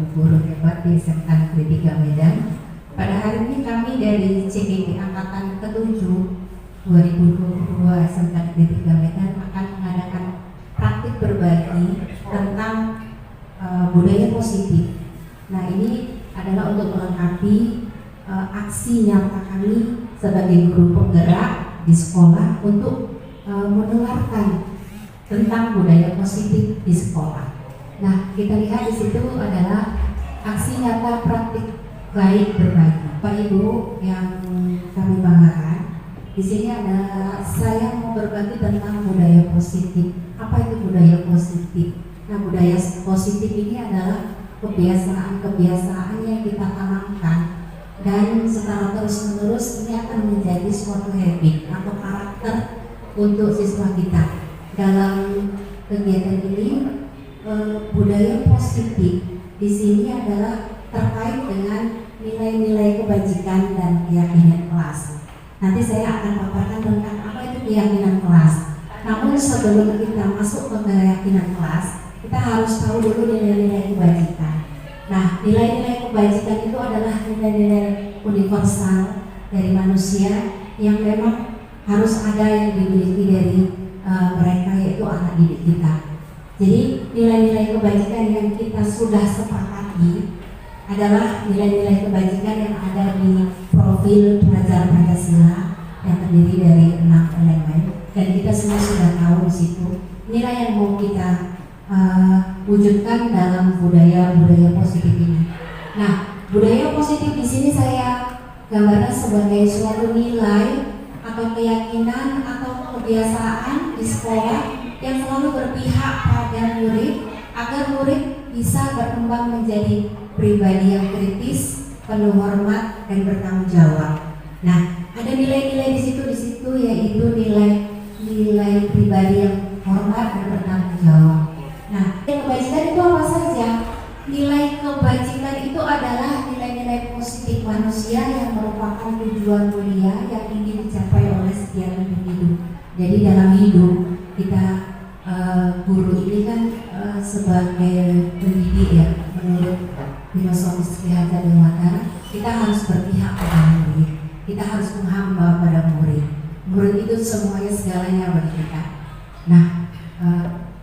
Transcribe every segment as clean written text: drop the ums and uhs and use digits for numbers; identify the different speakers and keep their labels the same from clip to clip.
Speaker 1: Bu Guru hebat di SMK Negeri 3 Medan. Pada hari ini kami dari CPP Angkatan ke-7 2022 SMK Negeri 3 Medan akan mengadakan praktik berbagi tentang budaya positif. Nah, ini adalah untuk melengkapi aksi nyata kami sebagai guru penggerak di sekolah untuk menularkan tentang budaya positif di sekolah. Nah, kita lihat di situ adalah aksi nyata praktik baik berbagi. Pak Ibu yang kami banggakan, di sini ada saya mau berbagi tentang budaya positif. Apa itu budaya positif? Nah, budaya positif ini adalah kebiasaan-kebiasaan yang kita tanamkan dan secara terus-menerus ini akan menjadi suatu habit atau karakter untuk siswa kita. Dalam kegiatan ini budaya positif di sini adalah terkait dengan nilai-nilai kebajikan dan keyakinan kelas. Nanti saya akan paparkan tentang apa itu keyakinan kelas. Namun sebelum kita masuk ke keyakinan kelas, kita harus tahu dulu nilai-nilai kebajikan. Nah, nilai-nilai kebajikan itu adalah nilai-nilai universal dari manusia yang memang harus ada yang dimiliki dari mereka, yaitu anak didik kita. Jadi nilai-nilai kebajikan yang kita sudah sepakati adalah nilai-nilai kebajikan yang ada di profil pelajar Pancasila yang terdiri dari 6 elemen, dan kita semua sudah tahu di situ nilai yang mau kita wujudkan dalam budaya positif ini. Nah, budaya positif di sini saya gambarkan sebagai suatu nilai atau keyakinan atau kebiasaan di sekolah yang selalu berpihak pada murid agar murid bisa berkembang menjadi pribadi yang kritis, penuh hormat dan bertanggung jawab. Nah, ada nilai-nilai di situ yaitu nilai pribadi yang hormat dan bertanggung jawab. Nah, kebajikan itu apa saja? Nilai kebajikan itu adalah nilai-nilai positif manusia yang merupakan tujuan mulia yang ingin dicapai oleh setiap individu. Jadi dalam hidup kita guru ini kan sebagai pendidik ya, menurut filosofi Sri Hadza Dewantara, kita harus berpihak pada murid, kita harus menghamba pada murid. Murid itu semuanya segalanya bagi kita. Nah,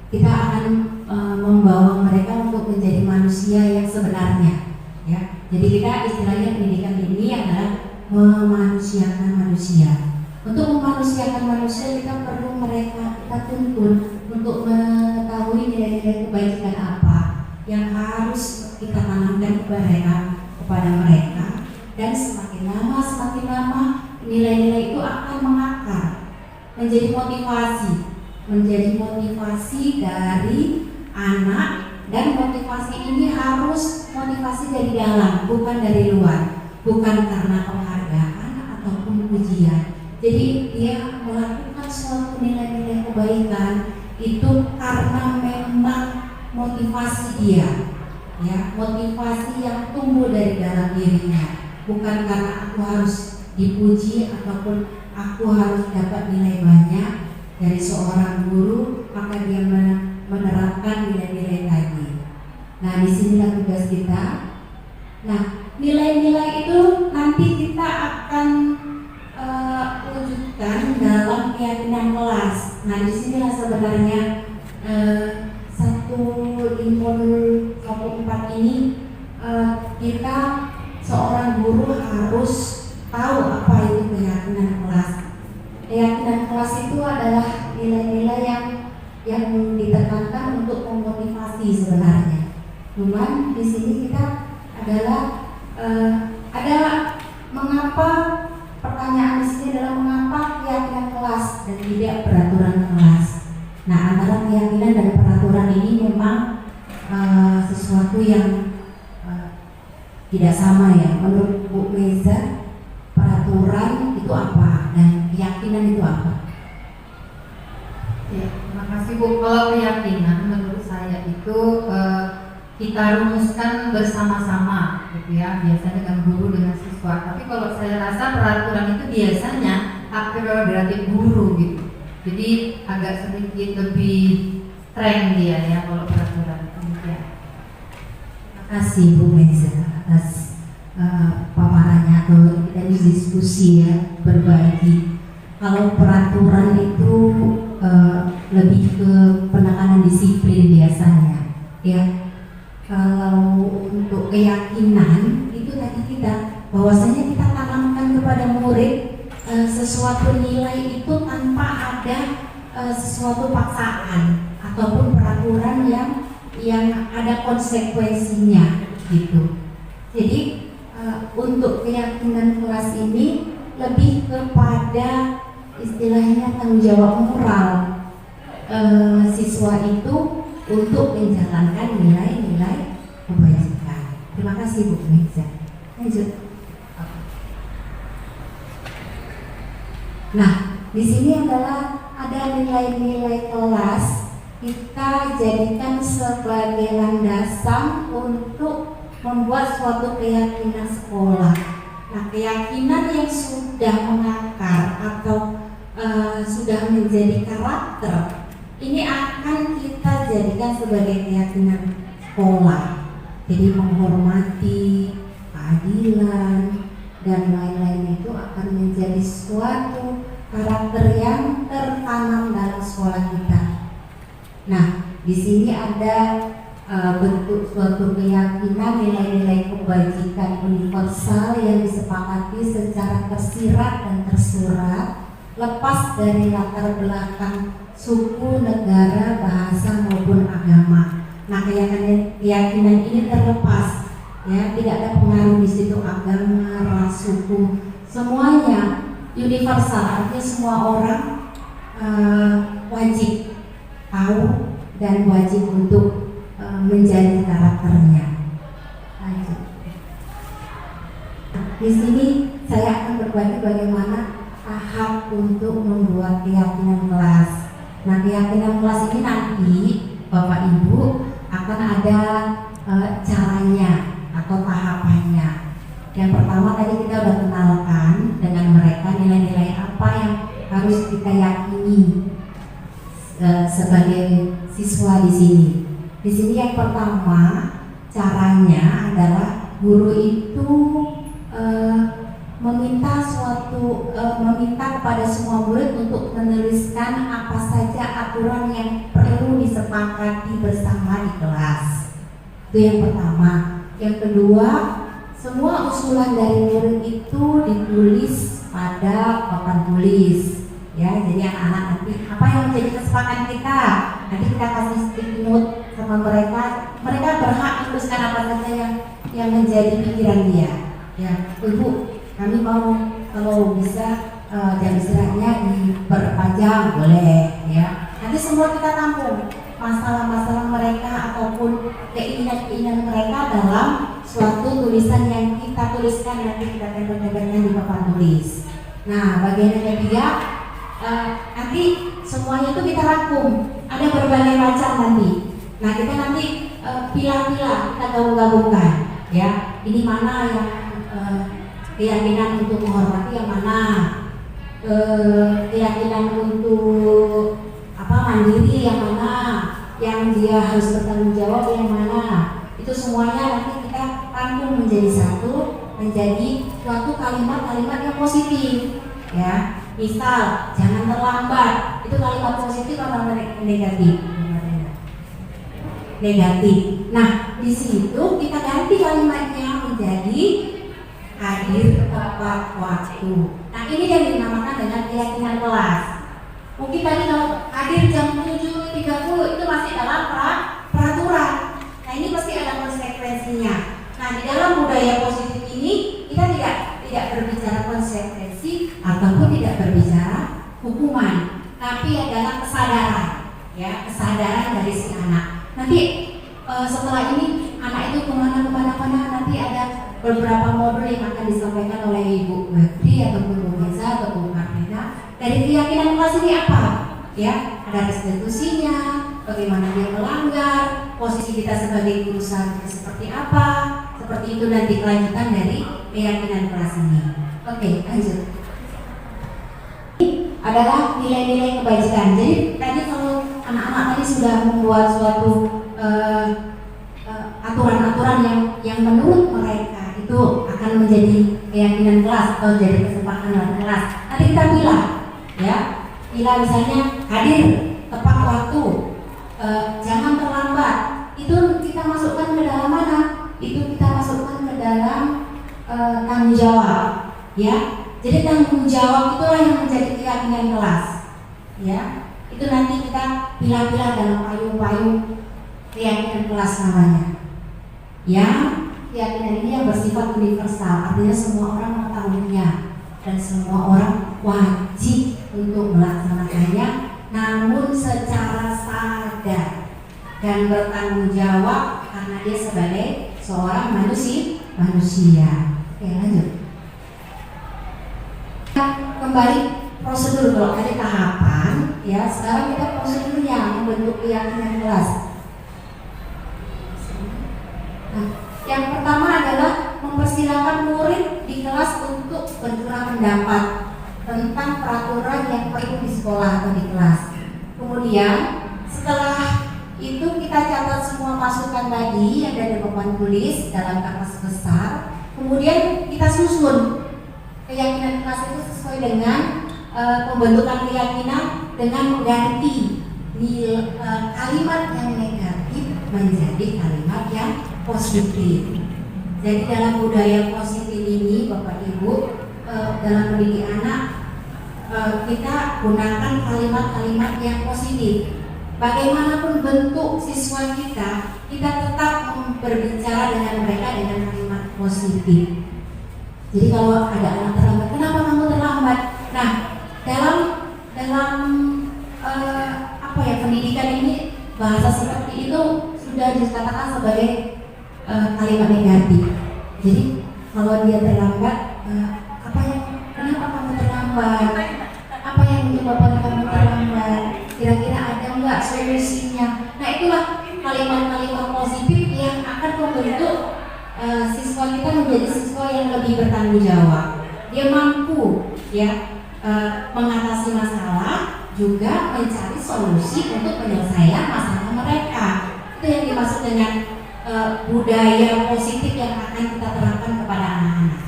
Speaker 1: kita akan membawa mereka untuk menjadi manusia yang sebenarnya, ya. Jadi kita istilahnya pendidikan ini adalah memanusiakan manusia. Untuk memanusiakan manusia kita perlu kita tuntun untuk mengetahui nilai-nilai kebajikan apa yang harus kita tanamkan kepada mereka, dan semakin lama nilai-nilai itu akan mengakar menjadi motivasi dari anak, dan motivasi ini harus motivasi dari dalam, bukan dari luar, bukan karena penghargaan ataupun pujian. Jadi dia melakukan suatu nilai-nilai kebaikan itu karena memang motivasi dia, ya, motivasi yang tumbuh dari dalam dirinya, bukan karena aku harus dipuji ataupun aku harus dapat nilai banyak dari seorang guru maka dia menerapkan nilai-nilai tadi. Nah, disinilah tugas kita. Nah, nilai-nilai itu nanti kita akan wujudkan dalam keyakinan kelas. Nah, disinilah sebenarnya 114 ini kita seorang guru harus tahu apa itu keyakinan kelas. Keyakinan kelas itu adalah nilai-nilai yang ditekankan untuk memotivasi sebenarnya. Cuman di sini kita adalah mengapa, pertanyaan di sini adalah mengapa keyakinan kelas dan tidak peraturan kelas. Nah, antara keyakinan dan peraturan ini memang sesuatu yang tidak sama ya. Menurut Bu Meza, peraturan itu apa dan keyakinan itu apa?
Speaker 2: Ya, terima kasih Bu. Kalau keyakinan menurut saya itu kita rumuskan bersama-sama gitu ya, biasanya dengan guru dengan siswa. Tapi kalau saya rasa peraturan itu biasanya hak prerogatif guru gitu. Jadi agak sedikit lebih strength dia ya kalau peraturan. Ya.
Speaker 1: Terima kasih Bu Meza atas paparannya atau kita diskusi ya, berbagi. Kalau peraturan itu lebih ke penekanan disiplin biasanya ya. Kalau untuk keyakinan itu tadi kita bahwasanya kita tanamkan kepada murid sesuatu nilai itu tanpa ada sesuatu paksaan ataupun peraturan yang ada konsekuensinya gitu. Jadi untuk keyakinan kelas ini lebih kepada istilahnya tanggung jawab moral siswa itu untuk menjalankan nilai-nilai kebajikan. Terima kasih Bu Meza. Lanjut. Nah, di sini adalah ada nilai-nilai kelas kita jadikan sebagai landasan untuk membuat suatu keyakinan sekolah. Nah, keyakinan yang sudah mengakar atau sudah menjadi karakter ini akan kita jadikan sebagai keyakinan sekolah. Jadi menghormati, keadilan dan lain-lain itu akan menjadi suatu karakter yang tertanam dalam sekolah kita. Nah, di sini ada bentuk suatu keyakinan nilai-nilai kebajikan universal yang disepakati secara tersirat dan tersurat, lepas dari latar belakang suku, negara, bahasa maupun agama. Nah, keyakinan ini terlepas ya, tidak ada pengaruh di situ agama, ras, suku, semuanya universal, artinya semua orang wajib tahu dan wajib untuk menjadi karakternya. Lanjut. Di sini saya akan berbagi bagaimana tahap untuk membuat keyakinan kelas. Nah, keyakinan kelas ini nanti Bapak Ibu akan ada caranya atau tahapannya. Yang pertama tadi kita sudah kenalkan dengan mereka nilai-nilai apa yang harus kita yakini sebagai siswa di sini. Di sini yang pertama caranya adalah guru itu meminta kepada semua murid untuk menuliskan apa saja aturan yang perlu disepakati bersama di kelas. Itu yang pertama. Yang kedua, semua usulan dari murid itu ditulis pada papan tulis. Ya, jadi anak-anak nanti apa yang menjadi kesepakatan kita, nanti kita kasih sticky note sama mereka. Mereka berhak menuliskan apa saja yang menjadi pikiran dia. Ya, Ibu, kami mau kalau bisa jam istirahatnya diperpanjang, boleh ya. Nanti semua kita tampung masalah-masalah mereka ataupun keinginan-keinginan mereka dalam suatu tulisan yang kita tuliskan, nanti kita tempel-tempelkan di papan tulis. Nah, bagian yang ketiga, nanti semuanya itu kita rangkum, ada berbagai macam nanti. Nah, kita nanti pilah-pilah, kita gabung-gabungkan ya. Ini mana yang keyakinan untuk menghormati, yang mana keyakinan untuk mandiri, yang mana yang dia harus bertanggung jawab, yang mana. Itu semuanya nanti kita rangkum menjadi satu, menjadi suatu kalimat-kalimat yang positif ya. Misal jangan terlambat, itu kalimat positif atau negatif? Negatif. Nah, di situ kita ganti kalimatnya menjadi hadir tepat waktu. Nah, ini yang dinamakan dengan keyakinan kelas. Mungkin tadi kalau hadir jam 7.30 itu masih dalam peraturan. Nah, ini pasti ada konsekuensinya. Nah, di dalam budaya positif ini kita tidak berbicara konsekuensi ataupun tidak berbicara hukuman, tapi adalah kesadaran, ya, kesadaran dari si anak. Nanti setelah ini anak itu kemana-mana, nanti ada beberapa modul yang akan disampaikan oleh Ibu Bakri ataupun Bu Meza atau Bu Karmina. Dari keyakinan kelas ini apa? Ya, ada restitusinya, bagaimana dia melanggar, posisi kita sebagai guru seharusnya seperti apa. Seperti itu nanti kelanjutan dari keyakinan kelas ini. Oke, lanjut. Ini adalah nilai-nilai kebajikan. Jadi tadi kalau anak-anak tadi sudah membuat suatu aturan-aturan kelas atau jadi kesepakatan dalam kelas. Nanti kita pilih, ya, pilih misalnya hadir tepat waktu, jangan terlambat. Itu kita masukkan ke dalam mana? Itu kita masukkan ke dalam tanggung jawab, ya. Jadi tanggung jawab itulah yang menjadi keyakinan kelas, ya. Itu nanti kita pilih-pilih dalam payung-payung keyakinan kelas namanya. Ya, keyakinan ini yang bersifat universal, artinya semua orang mengetahuinya dan semua orang wajib untuk melaksanakannya, namun secara sadar dan bertanggung jawab karena dia sebagai seorang manusia. Oke, lanjut. Kembali prosedur, kalau tadi tahapan, ya, sekarang kita prosedurnya membentuk keyakinan kelas. Nah, yang pertama adalah mempersilahkan murid di kelas untuk bercurah pendapat tentang peraturan yang perlu di sekolah atau di kelas. Kemudian setelah itu kita catat semua masukan tadi yang ada di papan tulis dalam kertas besar. Kemudian kita susun keyakinan kelas itu sesuai dengan pembentukan keyakinan dengan mengganti kalimat yang negatif menjadi kalimat yang positif. Jadi dalam budaya positif ini, Bapak Ibu, dalam mendidik anak, kita gunakan kalimat-kalimat yang positif. Bagaimanapun bentuk siswa kita tetap berbicara dengan mereka dengan kalimat positif. Jadi kalau ada anak terlambat, kenapa kamu terlambat? Nah, dalam pendidikan ini bahasa seperti itu sudah dikatakan sebagai kalimat negatif. Jadi kalau dia terlambat, kenapa kamu terlambat? Apa yang menyebabkan kamu terlambat? Kira-kira ada nggak solusinya? Nah, itulah kalimat-kalimat positif yang akan membentuk siswa kita menjadi siswa yang lebih bertanggung jawab. Dia mampu, ya, mengatasi masalah, juga mencari solusi untuk penyelesaian masalah mereka. Itu yang dimaksud dengan budaya positif yang akan kita terapkan kepada anak-anak.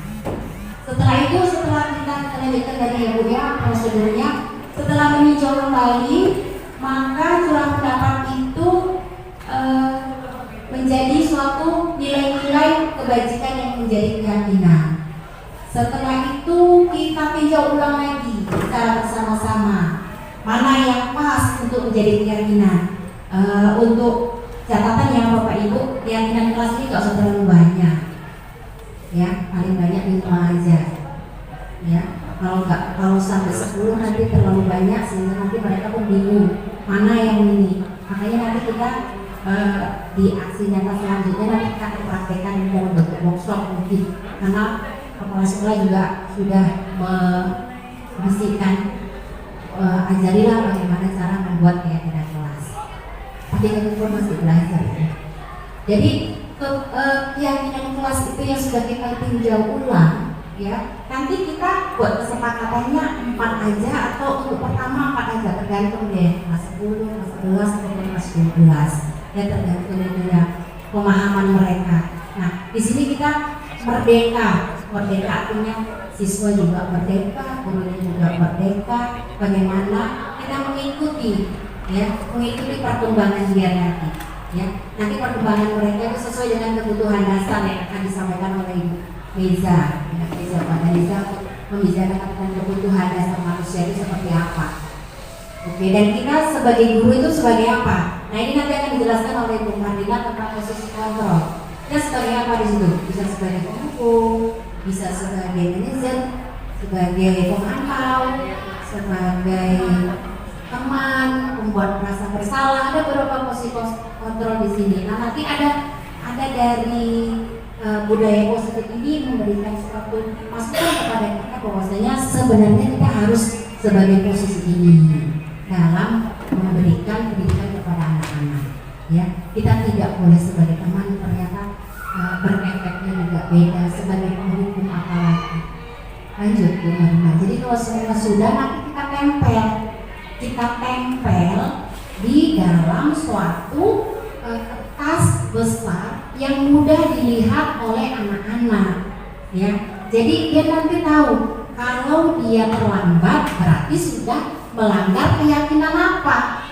Speaker 1: Setelah itu, setelah kita lanjutkan dari Ibu, ya, prosedurnya, setelah meninjau kembali, maka curah pendapat itu menjadi suatu nilai-nilai kebajikan yang menjadi keyakinan. Setelah itu kita tinjau ulang lagi secara bersama-sama mana yang pas untuk menjadi keyakinan. Untuk catatan yang Bapak Ibu, keyakinan kelas ini gak usah terlalu banyak, ya, paling banyak 5 aja, ya. Kalau sampai 10 nanti terlalu banyak sehingga nanti mereka pun bingung mana yang ini. Makanya nanti kita di aksi nyata selanjutnya nanti kita akan praktekkan dalam bentuk workshop mungkin, karena kepala sekolah juga sudah membisikkan ajarilah bagaimana cara membuat keyakinan kelas. Tapi kami pun masih belajar, ya. Jadi keyakinan kelas itu yang sudah kita tinjau ulang, ya, nanti kita buat kesepakatannya 4 aja atau untuk pertama 4 aja, tergantung deh kelas 10, kelas 11, atau kelas 12, ya, tergantung dengan pemahaman mereka. Nah, di sini kita merdeka artinya siswa juga merdeka, gurunya juga merdeka. Bagaimana kita mengikuti perkembangan dia nanti, ya. Nanti perkembangan mereka itu sesuai dengan kebutuhan dasar yang akan disampaikan oleh Ibu Meza, ya, Meza membicarakan tentang kebutuhan dasar manusia itu seperti apa. Oke, dan kita sebagai guru itu sebagai apa? Nah, ini nanti akan dijelaskan oleh Ibu Mardina tentang posisi kontrol. Kita sebagai apa di situ? Bisa sebagai pendukung, bisa sebagai manajer, sebagai pemantau, sebagai teman, membuat merasa bersalah. Ada beberapa posisi kontrol di sini. Nah, nanti ada dari budaya positif ini memberikan suatu masukan kepada kita bahwasanya sebenarnya kita harus sebagai posisi ini dalam memberikan pendidikan kepada anak-anak, ya. Kita tidak boleh sebagai teman, ternyata berefeknya juga beda, sebagai penghukum apalagi. Lanjut, Bu Marina. Jadi kalau semua sudah, nanti kita tempel di dalam suatu kertas besar yang mudah dilihat oleh anak-anak, ya. Jadi dia nanti tahu kalau dia terlambat berarti sudah melanggar keyakinan apa.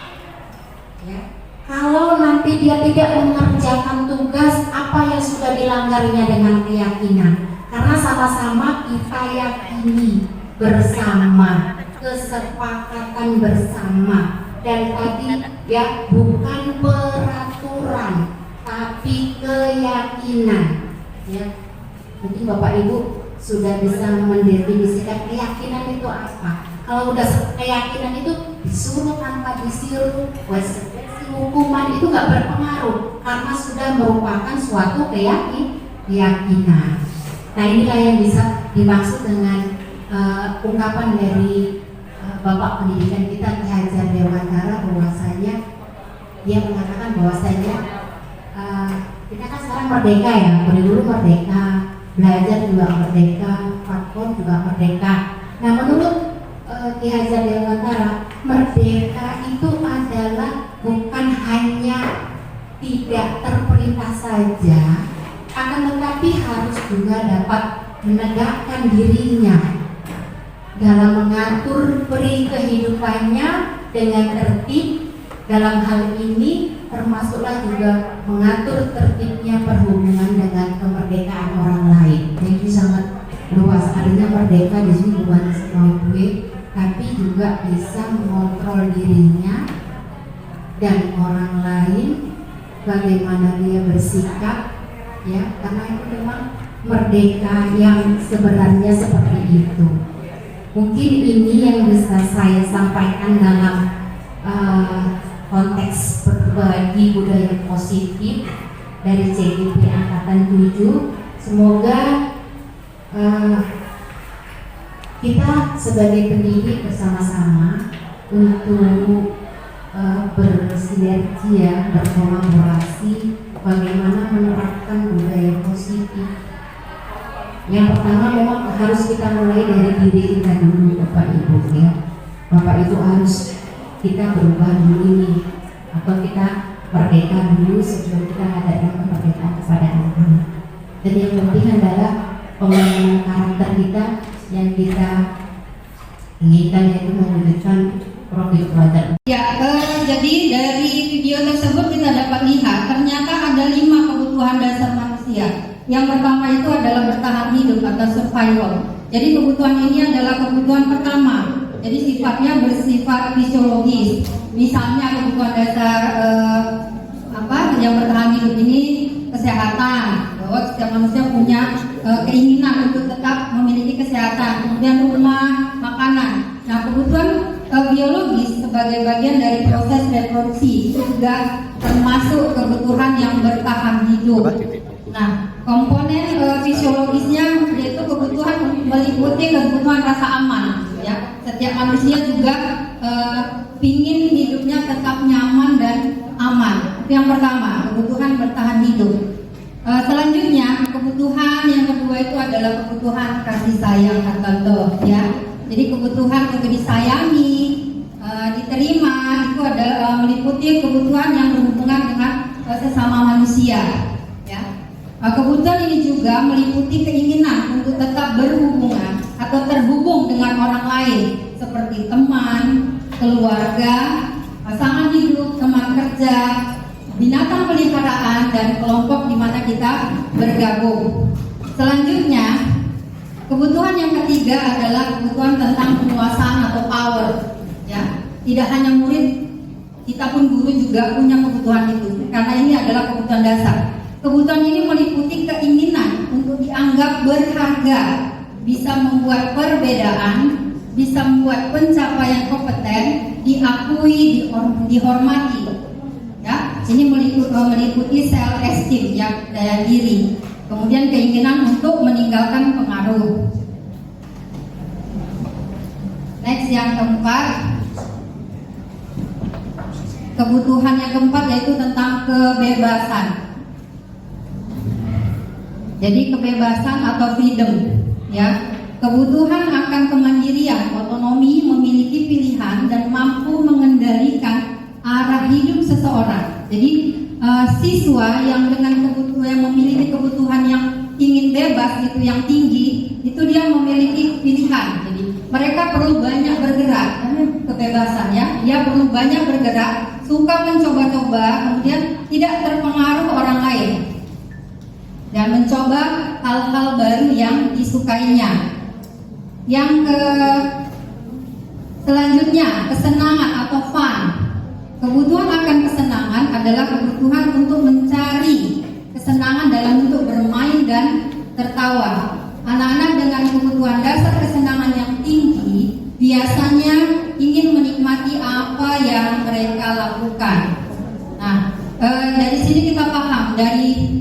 Speaker 1: Ya. Kalau nanti dia tidak mengerjakan tugas, apa yang sudah dilanggarnya dengan keyakinan? Karena sama-sama kita yakini bersama, kesepakatan bersama. Dan tadi ya bukan peraturan, tapi keyakinan. Ya, mungkin Bapak Ibu sudah bisa mendefinisikan keyakinan itu apa. Kalau udah keyakinan itu disuruh tanpa disuruh, hukuman itu nggak berpengaruh karena sudah merupakan suatu keyakinan. Nah, inilah yang bisa dimaksud dengan ungkapan dari Bapak Pendidikan kita Ki Hajar Dewantara, bahwasanya dia mengatakan bahwasanya kita kan sekarang merdeka ya, dulu merdeka, belajar juga merdeka, platform juga merdeka. Nah, menurut Ki Hajar Dewantara, merdeka itu adalah bukan hanya tidak terperintah saja, akan tetapi harus juga dapat menegakkan dirinya dalam mengatur peri kehidupannya dengan tertib. Dalam hal ini termasuklah juga mengatur tertibnya perhubungan dengan kemerdekaan orang lain. Jadi sangat luas, artinya merdeka di sini bukan semau gue, tapi juga bisa mengontrol dirinya dan orang lain, bagaimana dia bersikap, ya, karena itu memang merdeka yang sebenarnya seperti itu. Mungkin ini yang bisa saya sampaikan dalam konteks berbagi budaya positif dari CGP Angkatan 7. Semoga kita sebagai pendidik bersama-sama untuk bersinergi, ya, berkolaborasi bagaimana menerapkan budaya positif. Yang pertama memang harus kita mulai dari diri kita dulu, Bapak Ibu, ya. Bapak Ibu harus kita berubah dulu ini, atau kita merdeka dulu sebelum kita mengadakan kemerdekaan kepada anak-anak. Dan yang penting adalah pembangunan karakter kita yang kita inginkan, yaitu mewujudkan profil pelajar.
Speaker 3: Ya, jadi dari video tersebut kita dapat lihat ternyata ada 5 kebutuhan dasar manusia. Yang pertama itu adalah bertahan hidup atau survival. Jadi kebutuhan ini adalah kebutuhan pertama. Jadi sifatnya bersifat fisiologis. Misalnya kebutuhan dasar yang bertahan hidup ini kesehatan. Bahwa setiap manusia punya keinginan untuk tetap memiliki kesehatan. Kemudian rumah, makanan. Nah, kebutuhan biologis sebagai bagian dari proses reproduksi itu juga termasuk kebutuhan yang bertahan hidup. Nah, komponen fisiologisnya yaitu kebutuhan meliputi kebutuhan rasa aman. Ya, setiap manusia juga ingin hidupnya tetap nyaman dan aman. Itu yang pertama, kebutuhan bertahan hidup. Selanjutnya, kebutuhan yang kedua itu adalah kebutuhan kasih sayang atau ya. Jadi kebutuhan untuk disayangi, diterima itu adalah meliputi kebutuhan yang berhubungan dengan sesama manusia. Kebutuhan ini juga meliputi keinginan untuk tetap berhubungan atau terhubung dengan orang lain seperti teman, keluarga, pasangan hidup, teman kerja, binatang peliharaan, dan kelompok di mana kita bergabung. Selanjutnya, kebutuhan yang ketiga adalah kebutuhan tentang penguasaan atau power. Ya, tidak hanya murid, kita pun guru juga punya kebutuhan itu, karena ini adalah kebutuhan dasar. Kebutuhan ini meliputi keinginan untuk dianggap berharga, bisa membuat perbedaan, bisa membuat pencapaian kompeten diakui, dihormati. Ya, ini meliputi self esteem, ya, daya diri. Kemudian keinginan untuk meninggalkan pengaruh. Next, yang keempat, kebutuhan yang keempat yaitu tentang kebebasan. Jadi kebebasan atau freedom, ya, kebutuhan akan kemandirian, otonomi, memiliki pilihan dan mampu mengendalikan arah hidup seseorang. Jadi siswa yang dengan kebutuhan, yang memiliki kebutuhan yang ingin bebas itu yang tinggi, itu dia memiliki pilihan. Jadi mereka perlu banyak bergerak, karena kebebasan ya. Dia perlu banyak bergerak, suka mencoba-coba, kemudian tidak terpengaruh orang lain dan mencoba hal-hal baru yang disukainya. Yang selanjutnya, kesenangan atau fun. Kebutuhan akan kesenangan adalah kebutuhan untuk mencari kesenangan dalam bentuk bermain dan tertawa. Anak-anak dengan kebutuhan dasar kesenangan yang tinggi biasanya ingin menikmati apa yang mereka lakukan. Nah, dari sini kita paham, dari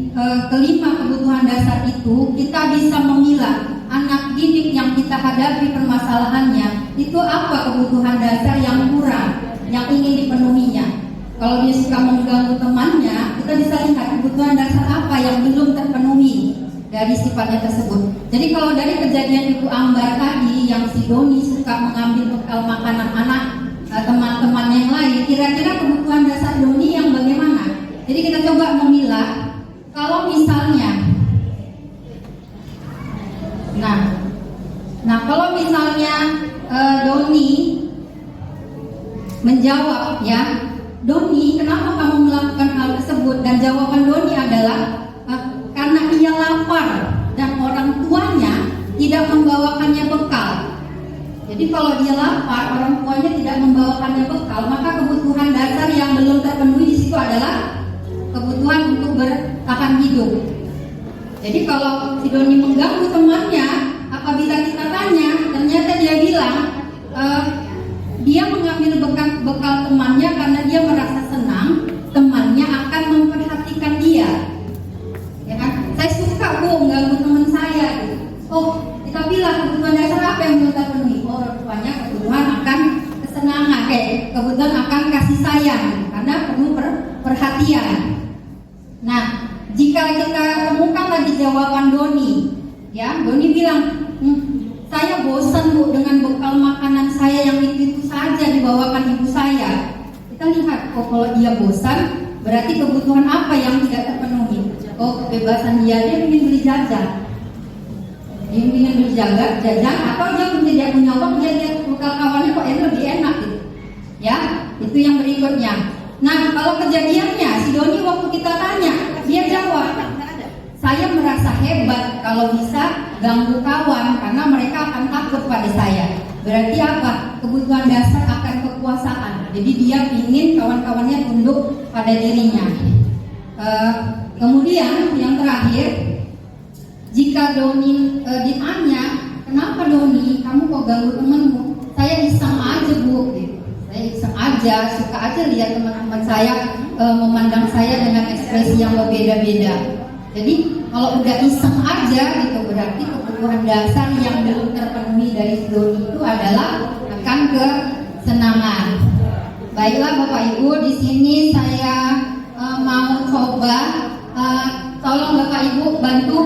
Speaker 3: kelima kebutuhan dasar itu kita bisa memilah anak didik yang kita hadapi permasalahannya itu apa kebutuhan dasar yang kurang, yang ingin dipenuhinya. Kalau dia suka mengganggu temannya, kita bisa lihat kebutuhan dasar apa yang belum terpenuhi dari sifatnya tersebut. Jadi kalau dari kejadian Ibu Ambar tadi yang si Doni suka mengambil bekal makanan anak teman-teman yang lain, kira-kira kebutuhan dasar Doni yang bagaimana? Jadi kita coba memilah. Kalau misalnya kalau misalnya Doni menjawab ya, Doni, kenapa kamu melakukan hal tersebut? Dan jawaban Doni adalah karena ia lapar dan orang tuanya tidak membawakannya bekal. Jadi kalau dia lapar, orang tuanya tidak membawakannya bekal, maka kebutuhan dasar yang belum terpenuhi di situ adalah kebutuhan untuk bertahan hidup. Jadi kalau si Doni mengganggu temannya, apabila kita tanya, ternyata dia bilang dia mengambil bekal temannya karena dia merasa senang temannya akan memperhatikan dia. Ya kan? Saya suka mengganggu teman saya. Gitu. Oh, kita bilang kebutuhan dasar apa yang belum terpenuhi? Oh, rupanya kebutuhan akan kesenangan, kebutuhan akan kasih sayang, karena perlu perhatian. Nah, jika kita temukan lagi jawaban Doni, ya, Doni bilang, saya bosan Bu dengan bekal makanan saya yang itu saja dibawakan ibu saya. Kita lihat, oh kalau dia bosan, berarti kebutuhan apa yang tidak terpenuhi? Oh, kebebasan dia ingin beli jajan. Dia ingin beli jajan, atau dia tidak punya uang, dia lihat bekal kawannya kok lebih enak gitu. Ya, itu yang berikutnya. Nah, kalau kejadiannya si Doni waktu kita tanya, dia jawab, saya merasa hebat kalau bisa ganggu kawan karena mereka akan takut pada saya. Berarti apa? Kebutuhan dasar akan kekuasaan. Jadi dia ingin kawan-kawannya tunduk pada dirinya. Kemudian yang terakhir, jika Doni ditanya, kenapa Doni kamu kok ganggu temanmu? Saya iseng aja Bu. Saya iseng aja, suka aja lihat teman-teman saya memandang saya dengan ekspresi yang berbeda-beda. Jadi kalau udah iseng aja gitu, berarti kebutuhan dasar yang belum terpenuhi dari Doni itu adalah akan kesenangan. Baiklah Bapak Ibu, di sini saya mau coba, tolong Bapak Ibu bantu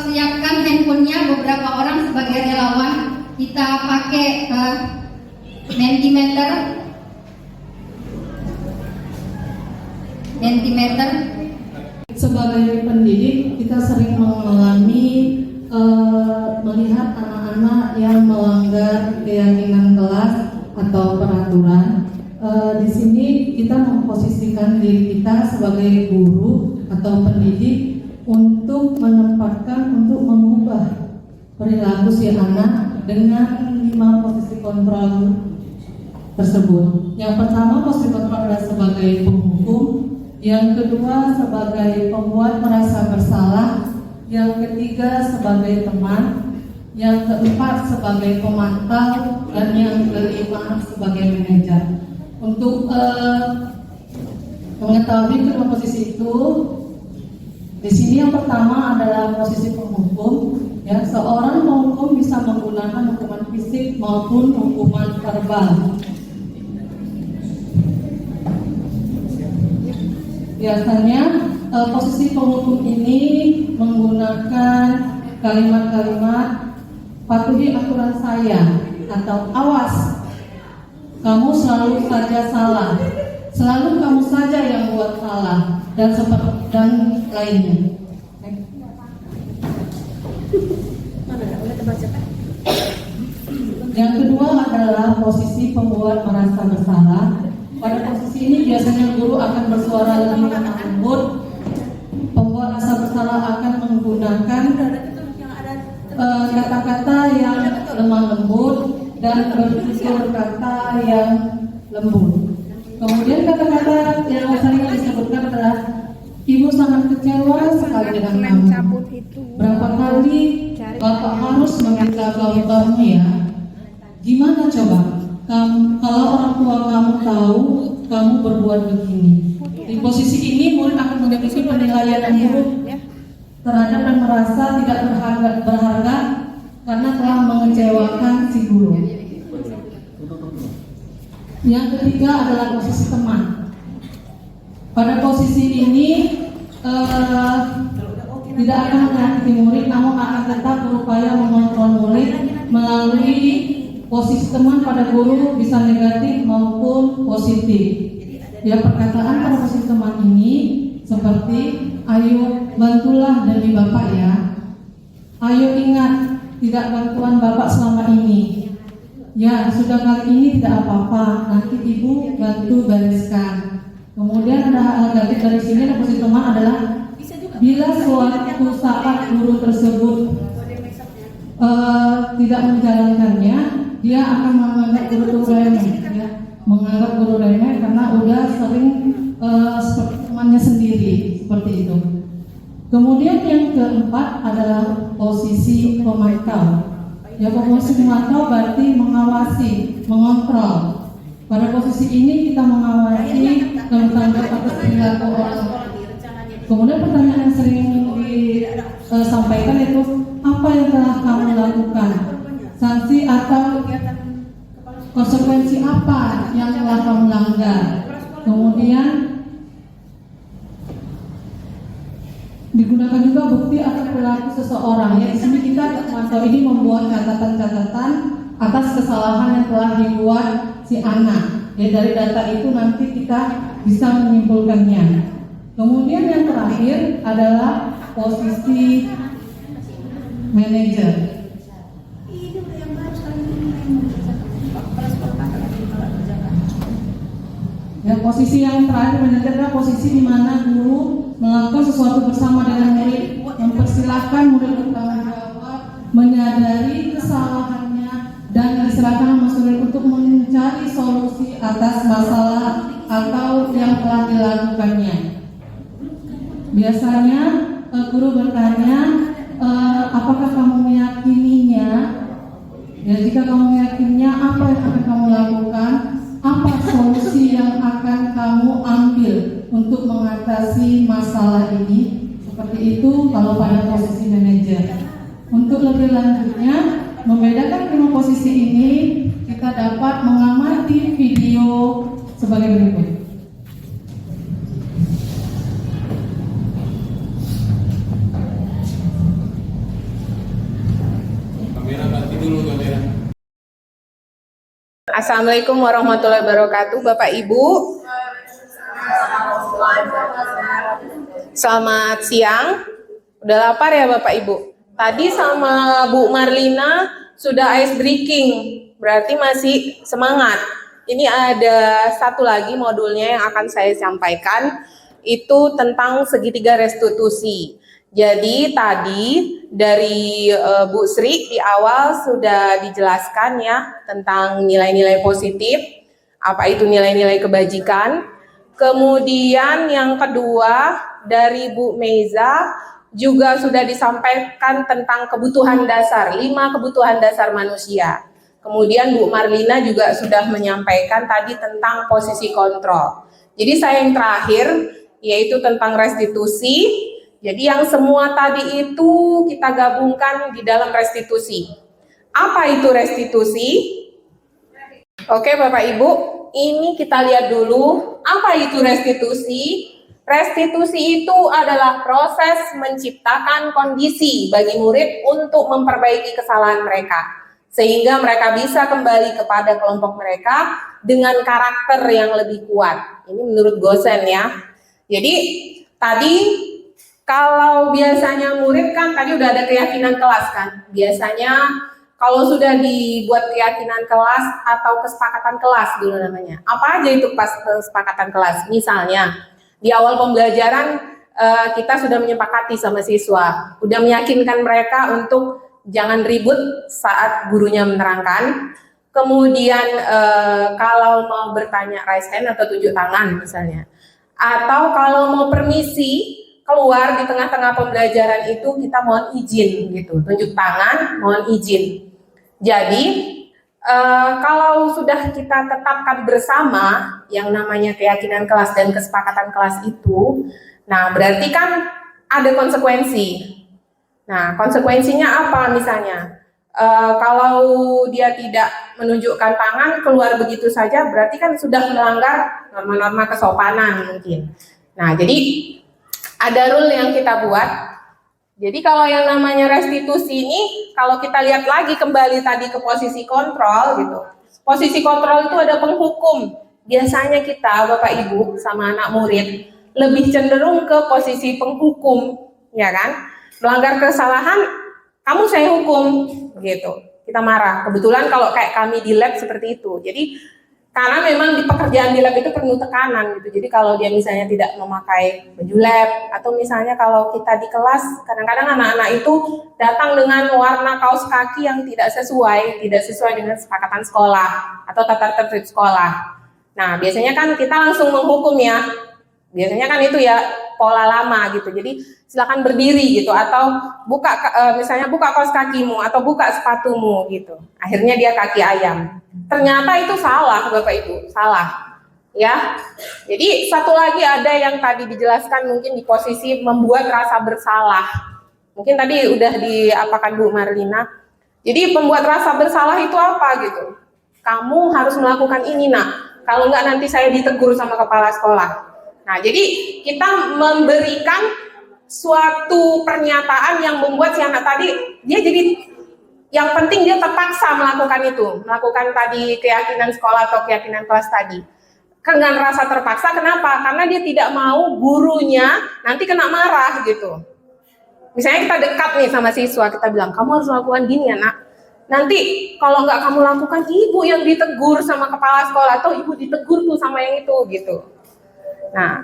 Speaker 3: siapkan handphonenya beberapa orang sebagai relawan. Kita pakai Mentimeter.
Speaker 4: Sebagai pendidik, kita sering mengalami melihat anak-anak yang melanggar keyakinan kelas atau peraturan. Di sini kita memposisikan diri kita sebagai guru atau pendidik untuk menempatkan, untuk mengubah perilaku si anak dengan 5 posisi kontrol tersebut. Yang pertama, posisi kontrol adalah sebagai penghukum. Yang kedua, sebagai pembuat merasa bersalah. Yang ketiga, sebagai teman. Yang keempat, sebagai pemantau. Dan yang kelima, sebagai manajer. Untuk mengetahui kedua posisi itu, di sini yang pertama adalah posisi penghukum. Ya, seorang penghukum bisa menggunakan hukuman fisik maupun hukuman verbal. Biasanya posisi penghukum ini menggunakan kalimat-kalimat patuhi aturan saya atau awas, kamu selalu saja salah, selalu kamu saja yang buat salah, dan lainnya. Yang kedua adalah posisi pembuat merasa bersalah. Pada posisi ini biasanya guru akan bersuara lebih lembut. Pembuat rasa bersalah akan menggunakan kata-kata yang lemah lembut dan bertutur kata yang lembut. Kemudian kata-kata yang sering disebutkan adalah ibu sangat kecewa sekali dengan kamu. Berapa kali bapak harus meminta kamu ya? Gimana coba? Kalau orang tua kamu tahu kamu berbuat begini. Di posisi ini murid akan memiliki penilaian yang buruk terhadap dan merasa tidak berharga karena telah mengecewakan si guru. Yang ketiga adalah posisi teman. Pada posisi ini tidak akan menyakiti murid, namun akan tetap berupaya mengontrol murid melalui posisi teman pada guru bisa negatif maupun positif. Ya, perkataan pada posisi teman ini seperti ayo bantulah demi bapak ya. Ayo ingat tidak bantuan bapak selama ini. Ya, sudah kali ini tidak apa-apa, nanti ibu bantu bereskan. Kemudian ada hal negatif dari sini, ada posisi teman adalah bila suatu saat guru tersebut tidak menjalankannya, dia akan menganggap guru remeh, ya, menganggap guru remeh karena udah sering seperti temannya sendiri, seperti itu. Kemudian yang keempat adalah posisi pemantau. Ya, posisi memantau berarti mengawasi, mengontrol. Pada posisi ini kita mengawasi dan bertanggung jawab atas perilaku orang. Kemudian pertanyaan yang sering disampaikan itu, apa yang telah kamu lakukan? Sanksi atau konsekuensi apa yang telah kamu langgar? Kemudian digunakan juga bukti atau perilaku seseorang. Ya, di sini kita pemantau ini membuat catatan-catatan atas kesalahan yang telah dibuat si anak. Ya, dari data itu nanti kita bisa menyimpulkannya. Kemudian yang terakhir adalah posisi manajer. Ya, posisi yang terakhir manajer adalah posisi di mana guru melakukan sesuatu bersama dengan murid, mempersilahkan murid bertanggung jawab, menyadari kesalahannya, dan diserahkan sama murid untuk mencari solusi atas masalah atau yang telah dilakukannya. Biasanya guru bertanya, apakah kamu meyakininya? Ya, jika kamu meyakininya, apa yang akan kamu lakukan? Apa solusi yang akan kamu ambil untuk mengatasi masalah ini? Seperti itu kalau pada posisi manajer. Untuk lebih lanjutnya, membedakan lima posisi ini, kita dapat mengamati video sebagai berikut.
Speaker 5: Kamera ganti dulu kamera.
Speaker 6: Assalamualaikum warahmatullahi wabarakatuh, Bapak Ibu. Selamat siang. Udah lapar ya Bapak Ibu? Tadi sama Bu Marlina sudah ice breaking, berarti masih semangat. Ini ada satu lagi modulnya yang akan saya sampaikan, itu tentang segitiga restitusi. Jadi tadi dari Bu Sri di awal sudah dijelaskan ya tentang nilai-nilai positif, apa itu nilai-nilai kebajikan. Kemudian yang kedua dari Bu Meiza juga sudah disampaikan tentang kebutuhan dasar, 5 kebutuhan dasar manusia. Kemudian Bu Marlina juga sudah menyampaikan tadi tentang posisi kontrol. Jadi saya yang terakhir yaitu tentang restitusi. Jadi yang semua tadi itu kita gabungkan di dalam restitusi. Apa itu restitusi? Oke Bapak Ibu, ini kita lihat dulu apa itu restitusi. Restitusi itu adalah proses menciptakan kondisi bagi murid untuk memperbaiki kesalahan mereka, sehingga mereka bisa kembali kepada kelompok mereka dengan karakter yang lebih kuat. Ini menurut Gosen ya. Jadi tadi Kalau biasanya murid kan tadi udah ada keyakinan kelas kan. Biasanya kalau sudah dibuat keyakinan kelas atau kesepakatan kelas dulu namanya. Apa aja itu pas kesepakatan kelas? Misalnya di awal pembelajaran kita sudah menyepakati sama siswa, udah meyakinkan mereka untuk jangan ribut saat gurunya menerangkan. Kemudian kalau mau bertanya raise hand atau tunjuk tangan misalnya. Atau kalau mau permisi keluar di tengah-tengah pembelajaran itu kita mohon izin gitu, tunjuk tangan, mohon izin. Jadi kalau sudah kita tetapkan bersama yang namanya keyakinan kelas dan kesepakatan kelas itu, nah berarti kan ada konsekuensi. Nah konsekuensinya apa misalnya? Kalau dia tidak menunjukkan tangan keluar begitu saja, berarti kan sudah melanggar norma-norma kesopanan mungkin. Nah jadi ada rule yang kita buat. Jadi kalau yang namanya restitusi ini, kalau kita lihat lagi kembali tadi ke posisi kontrol gitu. Posisi kontrol itu ada penghukum. Biasanya kita, Bapak Ibu sama anak murid, lebih cenderung ke posisi penghukum, ya kan? Melanggar kesalahan, kamu saya hukum, gitu. Kita marah. Kebetulan kalau kayak kami di lab seperti itu. Jadi karena memang di pekerjaan di lab itu penuh tekanan gitu. Jadi kalau dia misalnya tidak memakai baju lab atau misalnya kalau kita di kelas kadang-kadang anak-anak itu datang dengan warna kaos kaki yang tidak sesuai dengan kesepakatan sekolah atau tata tertib sekolah. Nah, biasanya kan kita langsung menghukum ya. Biasanya kan itu ya pola lama gitu. Jadi silakan berdiri gitu atau misalnya buka kaos kakimu atau buka sepatumu gitu. Akhirnya dia kaki ayam. Ternyata itu salah Bapak Ibu, salah. Ya. Jadi satu lagi ada yang tadi dijelaskan mungkin di posisi membuat rasa bersalah. Mungkin tadi udah diapakan Bu Marlina. Jadi pembuat rasa bersalah itu apa gitu? Kamu harus melakukan ini nak. Kalau enggak nanti saya ditegur sama kepala sekolah. Nah, jadi kita memberikan suatu pernyataan yang membuat si anak tadi dia jadi yang penting dia terpaksa melakukan itu, melakukan tadi keyakinan sekolah atau keyakinan kelas tadi. Dengan rasa terpaksa, kenapa? Karena dia tidak mau gurunya nanti kena marah gitu. Misalnya kita dekat nih sama siswa, kita bilang, kamu harus lakukan gini ya nak. Nanti kalau nggak kamu lakukan, ibu yang ditegur sama kepala sekolah atau ibu ditegur tuh sama yang itu gitu. Nah,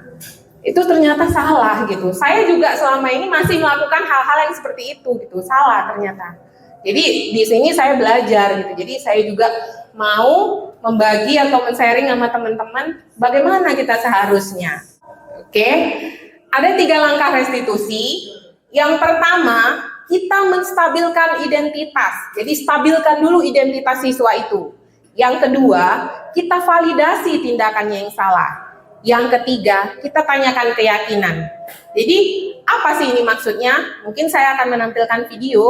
Speaker 6: itu ternyata salah gitu. Saya juga selama ini masih melakukan hal-hal yang seperti itu gitu, salah ternyata. Jadi di sini saya belajar gitu. Jadi saya juga mau membagi atau men-sharing sama teman-teman bagaimana kita seharusnya. Oke. Ada 3 langkah restitusi. Yang pertama, kita menstabilkan identitas. Jadi stabilkan dulu identitas siswa itu. Yang kedua, kita validasi tindakannya yang salah. Yang ketiga, kita tanyakan keyakinan. Jadi apa sih ini maksudnya? Mungkin saya akan menampilkan video.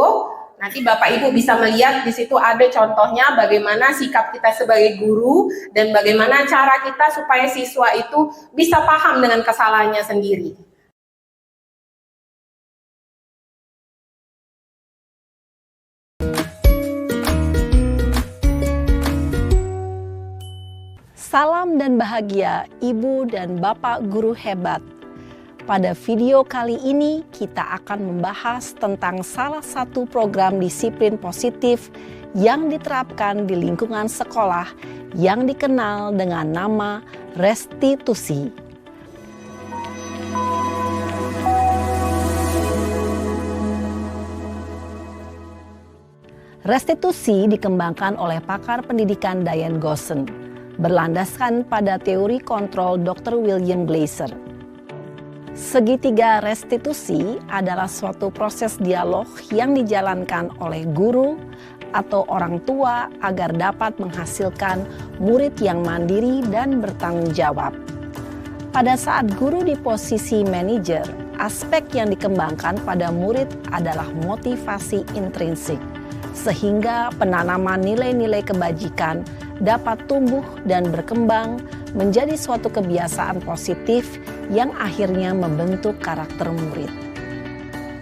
Speaker 6: Nanti Bapak Ibu bisa melihat di situ ada contohnya bagaimana sikap kita sebagai guru dan bagaimana cara kita supaya siswa itu bisa paham dengan kesalahannya sendiri.
Speaker 7: Salam dan bahagia Ibu dan Bapak guru hebat. Pada video kali ini kita akan membahas tentang salah satu program disiplin positif yang diterapkan di lingkungan sekolah yang dikenal dengan nama restitusi. Restitusi dikembangkan oleh pakar pendidikan Diane Gosson, berlandaskan pada teori kontrol Dr. William Glasser. Segitiga restitusi adalah suatu proses dialog yang dijalankan oleh guru atau orang tua agar dapat menghasilkan murid yang mandiri dan bertanggung jawab. Pada saat guru di posisi manajer, aspek yang dikembangkan pada murid adalah motivasi intrinsik, sehingga penanaman nilai-nilai kebajikan dapat tumbuh dan berkembang menjadi suatu kebiasaan positif yang akhirnya membentuk karakter murid.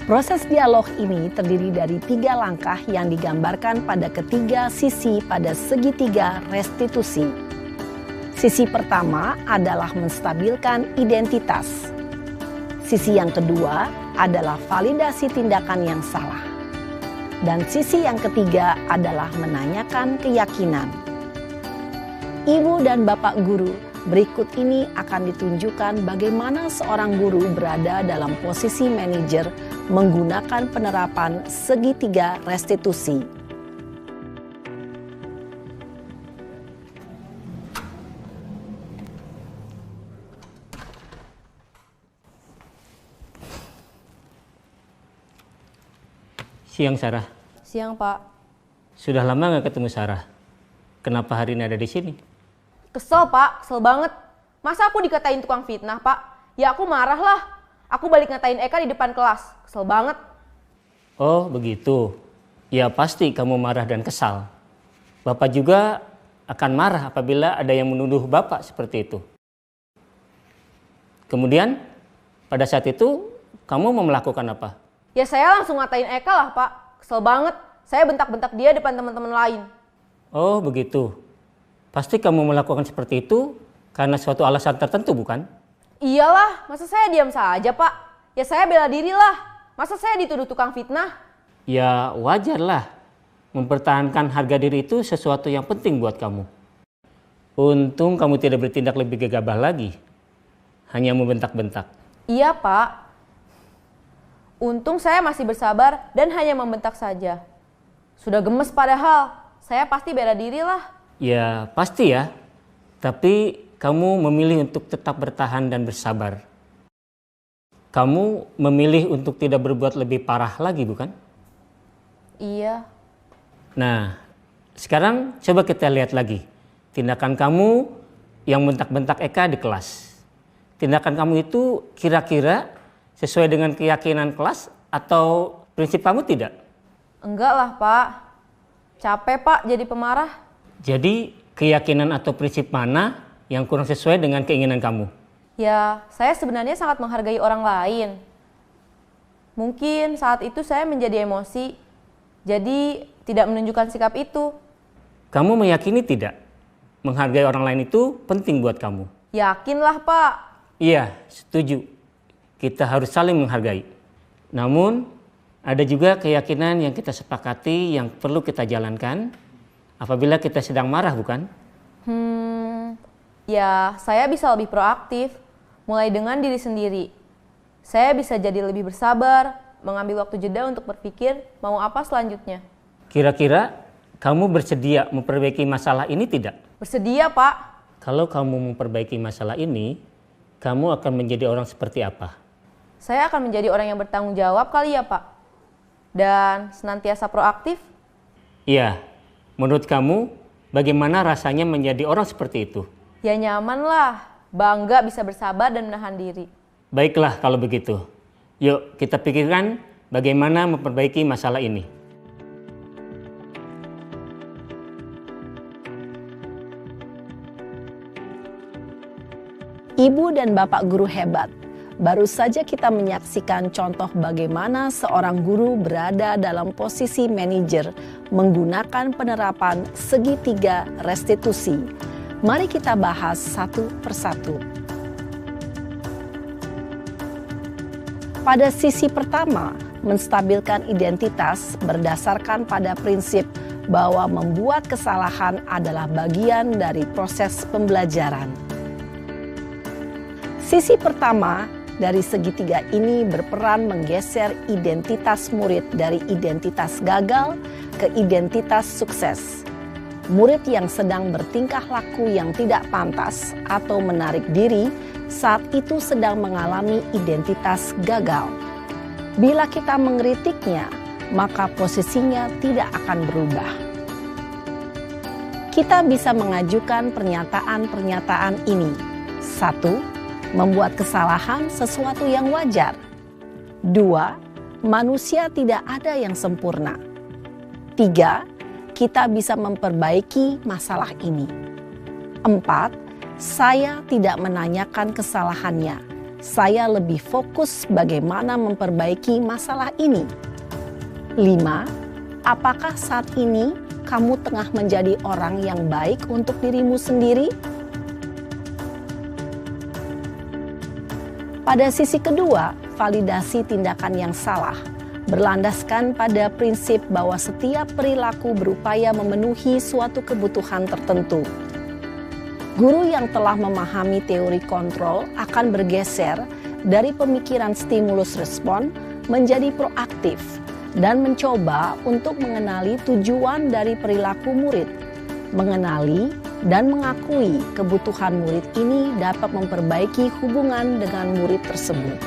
Speaker 7: Proses dialog ini terdiri dari 3 langkah yang digambarkan pada ketiga sisi pada segitiga restitusi. Sisi pertama adalah menstabilkan identitas. Sisi yang kedua adalah validasi tindakan yang salah. Dan sisi yang ketiga adalah menanyakan keyakinan. Ibu dan Bapak guru, berikut ini akan ditunjukkan bagaimana seorang guru berada dalam posisi manajer menggunakan penerapan segitiga restitusi.
Speaker 8: Siang Sarah.
Speaker 9: Siang Pak.
Speaker 8: Sudah lama nggak ketemu Sarah? Kenapa hari ini ada di sini?
Speaker 9: Kesel Pak, kesel banget. Masa aku dikatain tukang fitnah Pak? Ya aku marah lah. Aku balik ngatain Eka di depan kelas. Kesel banget.
Speaker 8: Oh begitu. Ya pasti kamu marah dan kesal. Bapak juga akan marah apabila ada yang menuduh Bapak seperti itu. Kemudian pada saat itu kamu mau melakukan apa?
Speaker 9: Ya saya langsung ngatain Eka lah Pak. Kesel banget. Saya bentak-bentak dia depan teman-teman lain.
Speaker 8: Oh begitu. Pasti kamu melakukan seperti itu karena suatu alasan tertentu bukan?
Speaker 9: Iyalah, masa saya diam saja Pak? Ya saya bela diri lah. Masa saya dituduh tukang fitnah?
Speaker 8: Ya wajar lah. Mempertahankan harga diri itu sesuatu yang penting buat kamu. Untung kamu tidak bertindak lebih gegabah lagi. Hanya membentak-bentak.
Speaker 9: Iya Pak. Untung saya masih bersabar dan hanya membentak saja. Sudah gemes padahal. Saya pasti bela diri lah.
Speaker 8: Ya pasti ya, tapi kamu memilih untuk tetap bertahan dan bersabar. Kamu memilih untuk tidak berbuat lebih parah lagi bukan?
Speaker 9: Iya.
Speaker 8: Nah, sekarang coba kita lihat lagi. Tindakan kamu yang bentak-bentak Eka di kelas. Tindakan kamu itu kira-kira sesuai dengan keyakinan kelas atau prinsip kamu tidak?
Speaker 9: Enggak lah Pak. Capek Pak jadi pemarah.
Speaker 8: Jadi keyakinan atau prinsip mana yang kurang sesuai dengan keinginan kamu?
Speaker 9: Ya, saya sebenarnya sangat menghargai orang lain. Mungkin saat itu saya menjadi emosi, jadi tidak menunjukkan sikap itu.
Speaker 8: Kamu meyakini tidak? Menghargai orang lain itu penting buat kamu.
Speaker 9: Yakinlah Pak.
Speaker 8: Iya, setuju. Kita harus saling menghargai. Namun, ada juga keyakinan yang kita sepakati yang perlu kita jalankan apabila kita sedang marah, bukan?
Speaker 9: Ya saya bisa lebih proaktif, mulai dengan diri sendiri. Saya bisa jadi lebih bersabar, mengambil waktu jeda untuk berpikir mau apa selanjutnya.
Speaker 8: Kira-kira kamu bersedia memperbaiki masalah ini tidak?
Speaker 9: Bersedia Pak.
Speaker 8: Kalau kamu memperbaiki masalah ini, kamu akan menjadi orang seperti apa?
Speaker 9: Saya akan menjadi orang yang bertanggung jawab kali ya Pak. Dan senantiasa proaktif.
Speaker 8: Iya. Menurut kamu, bagaimana rasanya menjadi orang seperti itu?
Speaker 9: Ya nyaman lah, bangga bisa bersabar dan menahan diri.
Speaker 8: Baiklah kalau begitu. Yuk kita pikirkan bagaimana memperbaiki masalah ini.
Speaker 7: Ibu dan Bapak guru hebat. Baru saja kita menyaksikan contoh bagaimana seorang guru berada dalam posisi manajer menggunakan penerapan segitiga restitusi. Mari kita bahas satu persatu. Pada sisi pertama, menstabilkan identitas berdasarkan pada prinsip bahwa membuat kesalahan adalah bagian dari proses pembelajaran. Sisi pertama dari segitiga ini berperan menggeser identitas murid dari identitas gagal ke identitas sukses. Murid yang sedang bertingkah laku yang tidak pantas atau menarik diri saat itu sedang mengalami identitas gagal. Bila kita mengkritiknya, maka posisinya tidak akan berubah. Kita bisa mengajukan pernyataan-pernyataan ini. 1. Membuat kesalahan sesuatu yang wajar. 2. Manusia tidak ada yang sempurna. 3. Kita bisa memperbaiki masalah ini. 4. Saya tidak menanyakan kesalahannya. Saya lebih fokus bagaimana memperbaiki masalah ini. 5. Apakah saat ini kamu tengah menjadi orang yang baik untuk dirimu sendiri? Pada sisi kedua, validasi tindakan yang salah, berlandaskan pada prinsip bahwa setiap perilaku berupaya memenuhi suatu kebutuhan tertentu. Guru yang telah memahami teori kontrol akan bergeser dari pemikiran stimulus respon menjadi proaktif dan mencoba untuk mengenali tujuan dari perilaku murid. Mengenali dan mengakui kebutuhan murid ini dapat memperbaiki hubungan dengan murid tersebut.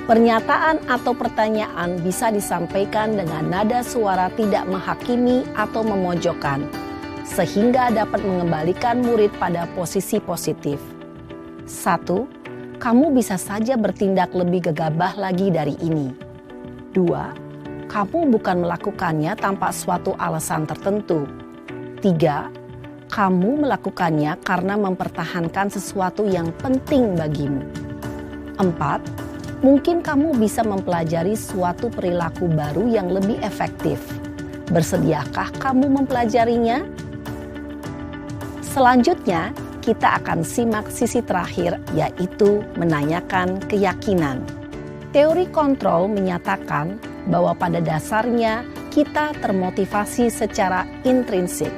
Speaker 7: Pernyataan atau pertanyaan bisa disampaikan dengan nada suara tidak menghakimi atau memojokkan, sehingga dapat mengembalikan murid pada posisi positif. 1. Kamu bisa saja bertindak lebih gegabah lagi dari ini. 2. Kamu bukan melakukannya tanpa suatu alasan tertentu. 3. Kamu melakukannya karena mempertahankan sesuatu yang penting bagimu. 4. Mungkin kamu bisa mempelajari suatu perilaku baru yang lebih efektif. Bersediakah kamu mempelajarinya? Selanjutnya, kita akan simak sisi terakhir, yaitu menanyakan keyakinan. Teori kontrol menyatakan bahwa pada dasarnya kita termotivasi secara intrinsik.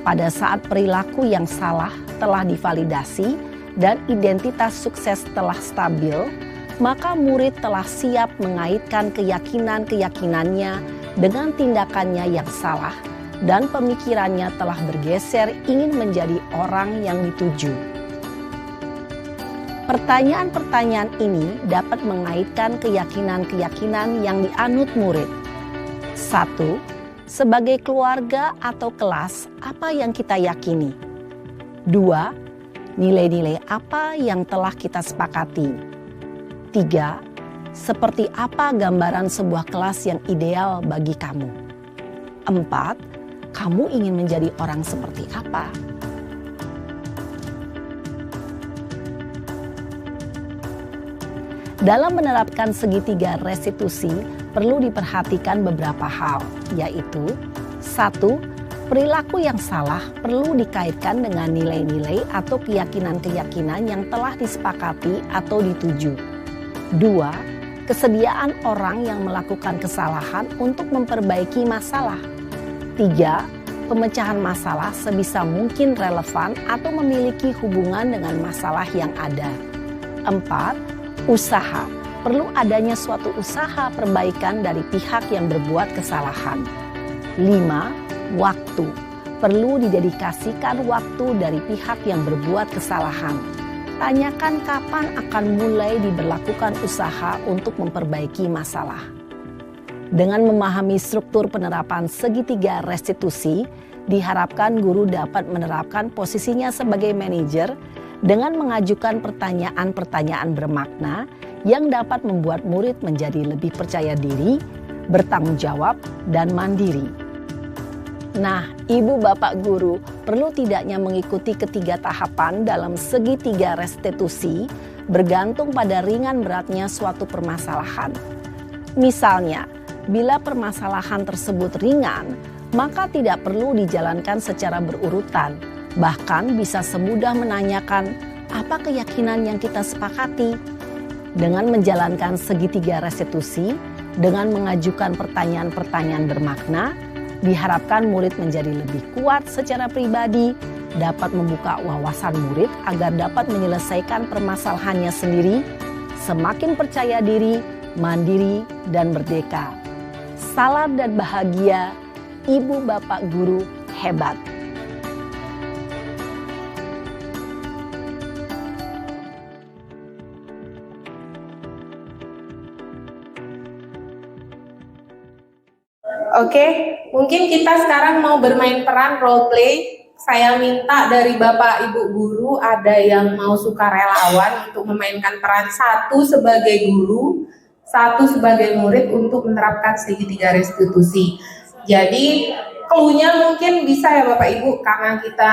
Speaker 7: Pada saat perilaku yang salah telah divalidasi dan identitas sukses telah stabil, maka murid telah siap mengaitkan keyakinan-keyakinannya dengan tindakannya yang salah dan pemikirannya telah bergeser ingin menjadi orang yang dituju. Pertanyaan-pertanyaan ini dapat mengaitkan keyakinan-keyakinan yang dianut murid. 1. Sebagai keluarga atau kelas, apa yang kita yakini? 2. Nilai-nilai apa yang telah kita sepakati? 3. Seperti apa gambaran sebuah kelas yang ideal bagi kamu? 4. Kamu ingin menjadi orang seperti apa? Dalam menerapkan segitiga restitusi, perlu diperhatikan beberapa hal, yaitu 1. Perilaku yang salah perlu dikaitkan dengan nilai-nilai atau keyakinan-keyakinan yang telah disepakati atau dituju. 2. Kesediaan orang yang melakukan kesalahan untuk memperbaiki masalah. 3. Pemecahan masalah sebisa mungkin relevan atau memiliki hubungan dengan masalah yang ada. 4. Usaha. Perlu adanya suatu usaha perbaikan dari pihak yang berbuat kesalahan. 5. Waktu. Perlu didedikasikan waktu dari pihak yang berbuat kesalahan. Tanyakan kapan akan mulai diberlakukan usaha untuk memperbaiki masalah. Dengan memahami struktur penerapan segitiga restitusi, diharapkan guru dapat menerapkan posisinya sebagai manajer dengan mengajukan pertanyaan-pertanyaan bermakna yang dapat membuat murid menjadi lebih percaya diri, bertanggung jawab, dan mandiri. Nah, Ibu Bapak Guru perlu tidaknya mengikuti ketiga tahapan dalam segitiga restitusi bergantung pada ringan beratnya suatu permasalahan. Misalnya, bila permasalahan tersebut ringan, maka tidak perlu dijalankan secara berurutan. Bahkan bisa semudah menanyakan, apa keyakinan yang kita sepakati? Dengan menjalankan segitiga restitusi, dengan mengajukan pertanyaan-pertanyaan bermakna, diharapkan murid menjadi lebih kuat secara pribadi, dapat membuka wawasan murid agar dapat menyelesaikan permasalahannya sendiri, semakin percaya diri, mandiri, dan merdeka. Salam dan bahagia, Ibu Bapak Guru hebat.
Speaker 6: Oke, mungkin kita sekarang mau bermain peran role play. Saya minta dari Bapak Ibu Guru ada yang mau sukarelawan untuk memainkan peran, satu sebagai guru, satu sebagai murid untuk menerapkan segitiga restitusi. Jadi clue-nya mungkin bisa ya Bapak Ibu, karena kita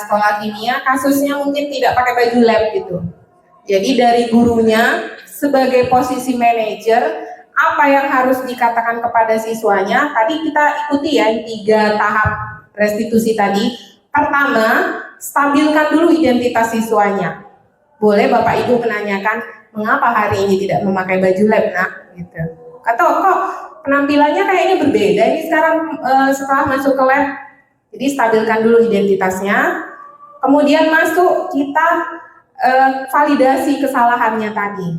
Speaker 6: sekolah kimia, kasusnya mungkin tidak pakai baju lab gitu. Jadi dari gurunya sebagai posisi manajer, apa yang harus dikatakan kepada siswanya? Tadi kita ikuti ya 3 tahap restitusi tadi. Pertama, stabilkan dulu identitas siswanya. boleh Bapak Ibu menanyakan mengapa hari ini tidak memakai baju lab nak gitu. Atau kok penampilannya kayaknya berbeda ini sekarang setelah masuk ke lab. Jadi stabilkan dulu identitasnya, kemudian masuk kita validasi kesalahannya tadi.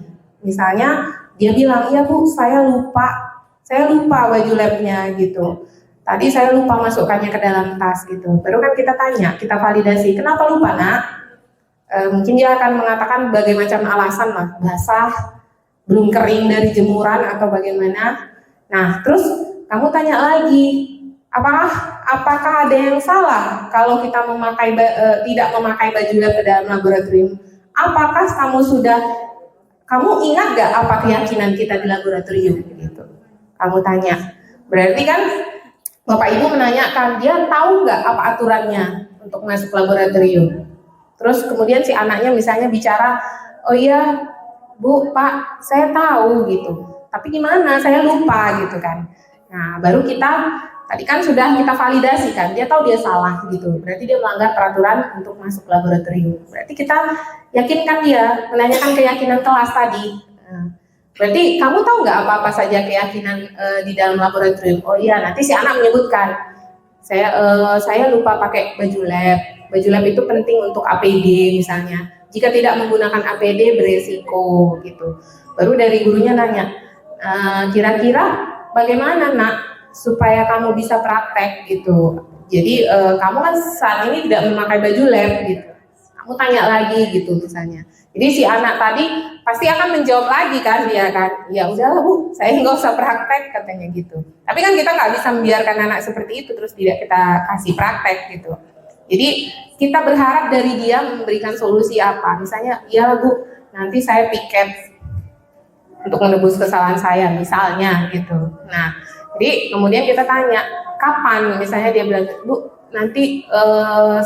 Speaker 6: Misalnya dia bilang, iya Bu, saya lupa baju labnya gitu. Tadi saya lupa masukkannya ke dalam tas gitu. Baru kan kita tanya, kita validasi, kenapa lupa nak? Mungkin dia akan mengatakan berbagai macam alasan lah, basah, belum kering dari jemuran atau bagaimana. Nah, terus kamu tanya lagi, apakah ada yang salah kalau kita tidak memakai baju lab ke dalam laboratorium? Apakah kamu ingat gak apa keyakinan kita di laboratorium? Gitu. Kamu tanya, berarti kan Bapak Ibu menanyakan, dia tahu nggak apa aturannya untuk masuk laboratorium? Terus kemudian si anaknya misalnya bicara, oh iya Bu, Pak, saya tahu gitu. Tapi gimana? Saya lupa gitu kan. Nah, baru tadi kan sudah kita validasi kan, dia tahu dia salah gitu. Berarti dia melanggar peraturan untuk masuk laboratorium. Berarti kita yakinkan dia, menanyakan keyakinan kelas tadi. Berarti kamu tahu nggak apa-apa saja keyakinan di dalam laboratorium? Oh iya, nanti si anak menyebutkan, saya lupa pakai baju lab. Baju lab itu penting untuk APD misalnya. Jika tidak menggunakan APD beresiko gitu. Baru dari gurunya nanya, kira-kira bagaimana nak supaya kamu bisa praktek gitu. Jadi kamu kan saat ini tidak memakai baju lab gitu. Kamu tanya lagi gitu misalnya. Jadi si anak tadi pasti akan menjawab lagi kan dia kan, ya udahlah Bu, saya nggak usah praktek katanya gitu. Tapi kan kita nggak bisa membiarkan anak seperti itu terus tidak kita kasih praktek gitu. Jadi kita berharap dari dia memberikan solusi apa. Misalnya, ya Bu, nanti saya piket untuk menebus kesalahan saya misalnya gitu. Nah, jadi kemudian kita tanya kapan, misalnya dia bilang, Bu, nanti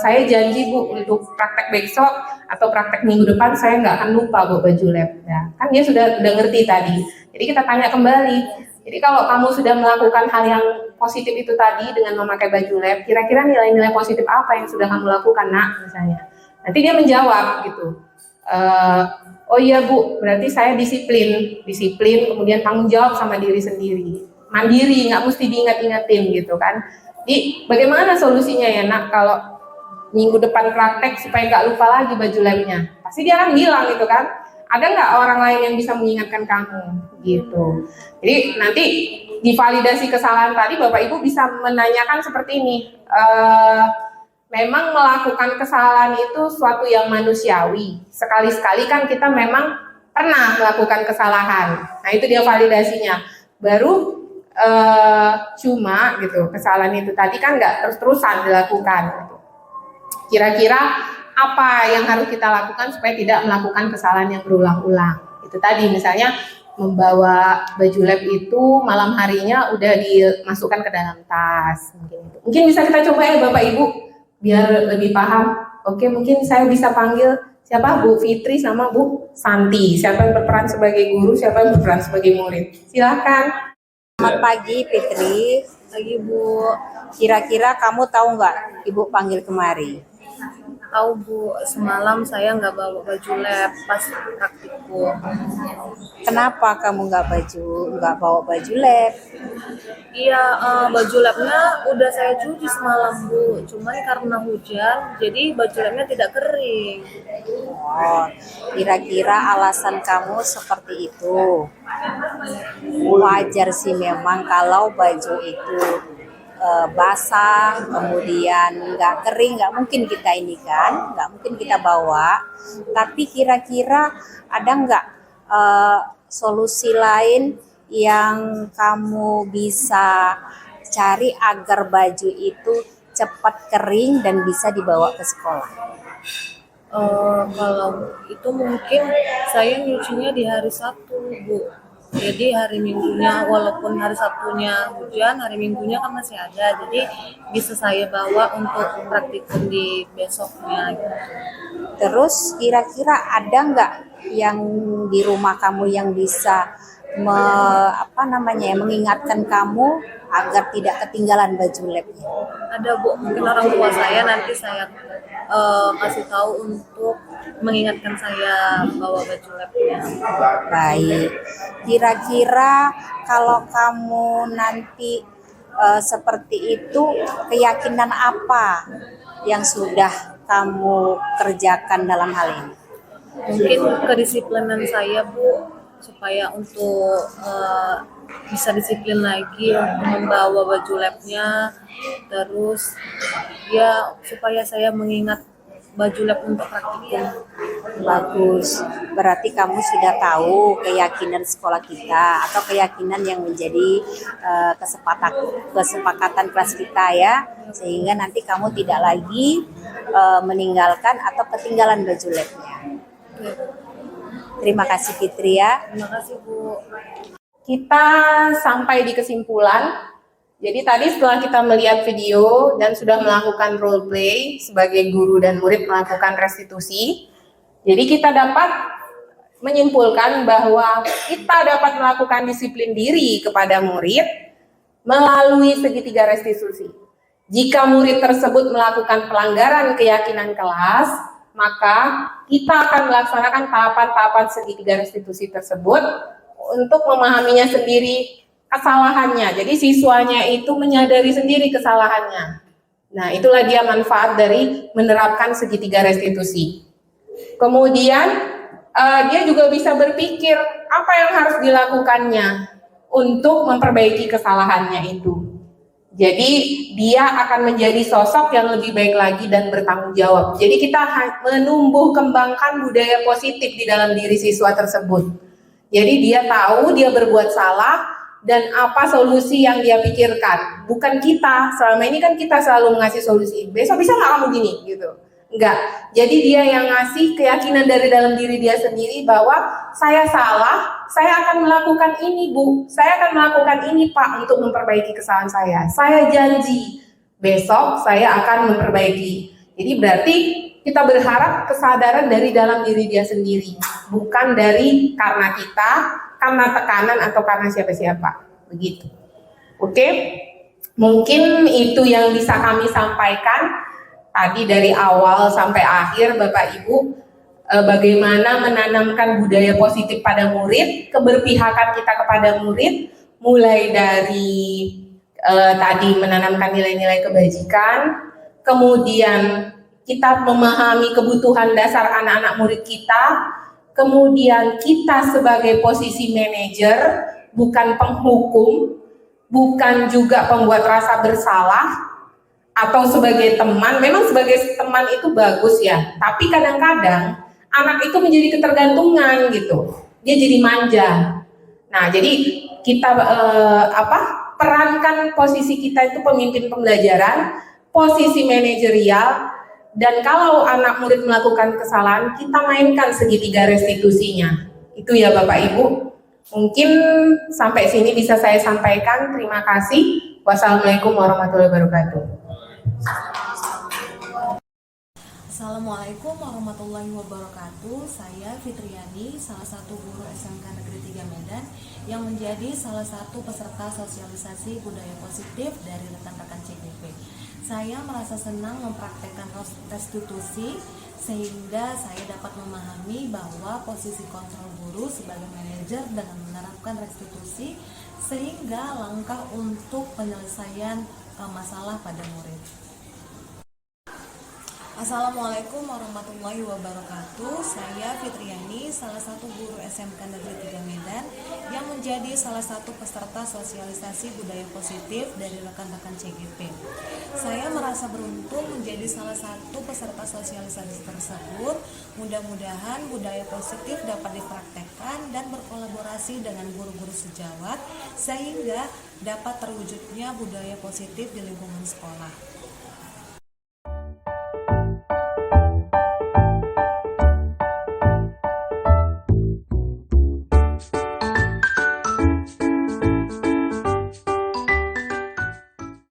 Speaker 6: saya janji Bu untuk praktek besok atau praktek minggu depan saya nggak akan lupa Bu baju lab. Ya, kan dia sudah ngerti tadi. Jadi kita tanya kembali. Jadi kalau kamu sudah melakukan hal yang positif itu tadi dengan memakai baju lab, kira-kira nilai-nilai positif apa yang sudah kamu lakukan nak misalnya. Nanti dia menjawab gitu. Oh iya Bu, berarti saya disiplin, kemudian tanggung jawab sama diri sendiri, mandiri, nggak mesti diingat-ingatin gitu kan. Jadi bagaimana solusinya ya nak kalau minggu depan praktek supaya nggak lupa lagi baju labnya? Pasti dia akan bilang gitu kan. Ada nggak orang lain yang bisa mengingatkan kamu gitu. Jadi nanti di validasi kesalahan tadi Bapak Ibu bisa menanyakan seperti ini. Memang melakukan kesalahan itu suatu yang manusiawi. Sekali-sekali kan kita memang pernah melakukan kesalahan. Nah itu dia validasinya. Baru cuma gitu kesalahan itu tadi kan nggak terus-terusan dilakukan. Gitu. Kira-kira apa yang harus kita lakukan supaya tidak melakukan kesalahan yang berulang-ulang? Itu tadi misalnya membawa baju lab itu malam harinya udah dimasukkan ke dalam tas. Mungkin bisa kita coba ya Bapak Ibu biar lebih paham. Oke, mungkin saya bisa panggil siapa? Bu Fitri sama Bu Santi. Siapa yang berperan sebagai guru, siapa yang berperan sebagai murid? Silakan.
Speaker 10: Selamat pagi Fitri. Pagi Bu. Kira-kira kamu tahu nggak Ibu panggil kemari?
Speaker 11: Tahu Bu, semalam saya nggak bawa baju lab pas praktikum.
Speaker 10: Kenapa kamu nggak bawa baju lab?
Speaker 11: Iya, baju labnya udah saya cuci semalam Bu, cuman karena hujan jadi baju labnya tidak kering.
Speaker 10: Oh, kira-kira alasan kamu seperti itu. Wajar sih memang kalau baju itu basah, kemudian nggak kering, nggak mungkin kita ini kan, nggak mungkin kita bawa. Tapi kira-kira ada nggak solusi lain yang kamu bisa cari agar baju itu cepat kering dan bisa dibawa ke sekolah?
Speaker 11: Kalau itu mungkin saya nyucinya di hari Sabtu Bu. Jadi hari Minggunya, walaupun hari Sabtunya hujan, hari Minggunya kan masih ada. Jadi bisa saya bawa untuk praktikum di besoknya. Gitu.
Speaker 10: Terus kira-kira ada nggak yang di rumah kamu yang bisa mengingatkan kamu agar tidak ketinggalan baju labnya?
Speaker 11: Ada Bu, mungkin orang tua saya nanti saya kasih tahu untuk mengingatkan saya bawa baju labnya.
Speaker 10: Baik, kira-kira kalau kamu nanti seperti itu, keyakinan apa yang sudah kamu kerjakan dalam hal ini?
Speaker 11: Mungkin kedisiplinan saya Bu, supaya untuk bisa disiplin lagi untuk membawa baju labnya, terus ya supaya saya mengingat baju lab untuk praktikum.
Speaker 10: Bagus, berarti kamu sudah tahu keyakinan sekolah kita atau keyakinan yang menjadi kesepakatan kelas kita ya, sehingga nanti kamu tidak lagi meninggalkan atau ketinggalan baju labnya. Terima kasih Fitri ya.
Speaker 11: Terima kasih Bu.
Speaker 6: Kita sampai di kesimpulan. Jadi tadi setelah kita melihat video dan sudah melakukan role play sebagai guru dan murid melakukan restitusi, jadi kita dapat menyimpulkan bahwa kita dapat melakukan disiplin diri kepada murid melalui segitiga restitusi. Jika murid tersebut melakukan pelanggaran keyakinan kelas, maka kita akan melaksanakan tahapan-tahapan segitiga restitusi tersebut untuk memahaminya sendiri kesalahannya. Jadi siswanya itu menyadari sendiri kesalahannya. Nah, itulah dia manfaat dari menerapkan segitiga restitusi. Kemudian dia juga bisa berpikir apa yang harus dilakukannya untuk memperbaiki kesalahannya itu. Jadi dia akan menjadi sosok yang lebih baik lagi dan bertanggung jawab. Jadi kita menumbuh kembangkan budaya positif di dalam diri siswa tersebut. Jadi dia tahu dia berbuat salah dan apa solusi yang dia pikirkan. Bukan kita, selama ini kan kita selalu ngasih solusi. Besok bisa nggak kamu gini? Gitu. Enggak. Jadi dia yang ngasih keyakinan dari dalam diri dia sendiri bahwa saya salah, saya akan melakukan ini Bu, saya akan melakukan ini Pak untuk memperbaiki kesalahan saya. Saya janji besok saya akan memperbaiki. Jadi berarti kita berharap kesadaran dari dalam diri dia sendiri, bukan dari karena kita, karena tekanan atau karena siapa-siapa. Begitu. Oke? Mungkin itu yang bisa kami sampaikan. Tadi dari awal sampai akhir Bapak Ibu, bagaimana menanamkan budaya positif pada murid, keberpihakan kita kepada murid, mulai dari tadi menanamkan nilai-nilai kebajikan, kemudian kita memahami kebutuhan dasar anak-anak murid kita, kemudian kita sebagai posisi manajer, bukan penghukum, bukan juga pembuat rasa bersalah, atau sebagai teman. Memang sebagai teman itu bagus ya, tapi kadang-kadang anak itu menjadi ketergantungan gitu, dia jadi manja. Nah, jadi kita perankan posisi kita itu pemimpin pembelajaran, posisi manajerial, dan kalau anak murid melakukan kesalahan, kita mainkan segitiga restitusinya. Itu ya Bapak Ibu. Mungkin sampai sini bisa saya sampaikan. Terima kasih. Wassalamualaikum warahmatullahi wabarakatuh.
Speaker 12: Assalamualaikum warahmatullahi wabarakatuh. Saya Fitriani, salah satu guru SMK Negeri 3 Medan yang menjadi salah satu peserta sosialisasi budaya positif dari rekan-rekan CGP. Saya merasa senang mempraktekkan restitusi sehingga saya dapat memahami bahwa posisi kontrol guru sebagai manajer dengan menerapkan restitusi sehingga langkah untuk penyelesaian masalah pada murid. Assalamualaikum warahmatullahi wabarakatuh. Saya Fitriani, salah satu guru SMK Negeri 3 Medan yang menjadi salah satu peserta sosialisasi budaya positif dari rekan-rekan CGP. Saya merasa beruntung menjadi salah satu peserta sosialisasi tersebut. Mudah-mudahan budaya positif dapat dipraktekkan dan berkolaborasi dengan guru-guru sejawat sehingga dapat terwujudnya budaya positif di lingkungan sekolah.